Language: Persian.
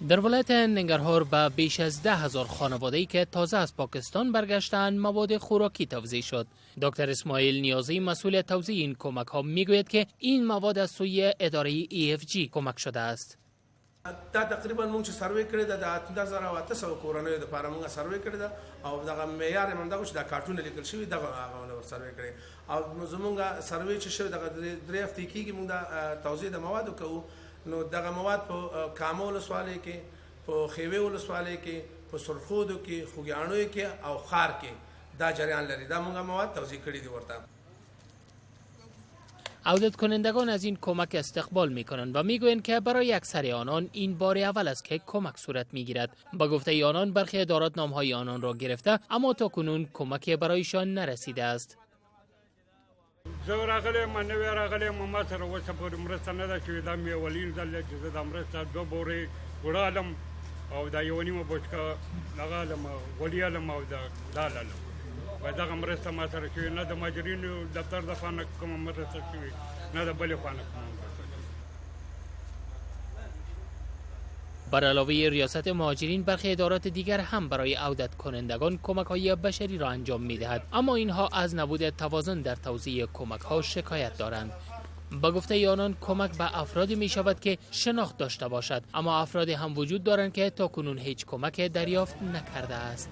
در ولایت ننگرهار به بیش از 10,000 خانواده‌ای که تازه از پاکستان برگشتند مواد خوراکی توزیع شد. دکتر اسماعیل نیازی مسئول توزیع این کمک ها میگوید که این مواد از سوی اداره EFG کمک شده است. دا تقریبا مونږ چې سروې کړی دا د 18800 کورنیو د لپاره مونږ سروې کړی دا او دغه معیار هم دا چې دا کارتونه لیکل شوی دا هغه سروې کړی او زمونږ سروې چې شوی دغه درې هفتې کېږي مونږ دا توزیع د موادو کوو. نو دغه مواد په کامو ولسوالۍ کې، په خیوې ولسوالۍ کې، په سرخودو کې، خوږیاڼیو کې او خار کې دا جریان لري. دا مونږ مواد توزیع کړي دي ورته. عودت کنندگان از این کمک استقبال می کنند و می گویند که برای اکثر آنان این بار اول است که کمک صورت می گیرد. با گفته آنان برخی ادارات نامهای آنان را گرفته اما تا کنون کمک برایشان نرسیده است. زه راغلم نوی راغلم ما سره اوسه پورې مرسته نه ده شوې. دا مې اولین ځل دی چې زه دا مرسته 2 بورې وړه الم او دا یوه نیمه بوچکه دغه الم غوړي الم او دال الم. دغه مرسته ما سره شوې نه د مهاجرینو دفتر د خوا نه کومه مرسته شوې نه د بلې خوا نه کومه مرسته. بر علاوه ریاست مهاجرین برخی ادارات دیگر هم برای عودت کنندگان کمک‌های بشری را انجام می‌دهد، اما اینها از نبود توازن در توزیع کمک‌ها شکایت دارند. با گفته آنان کمک به افرادی می‌شود که شناخت داشته باشد، اما افرادی هم وجود دارند که تاکنون هیچ کمک دریافت نکرده است.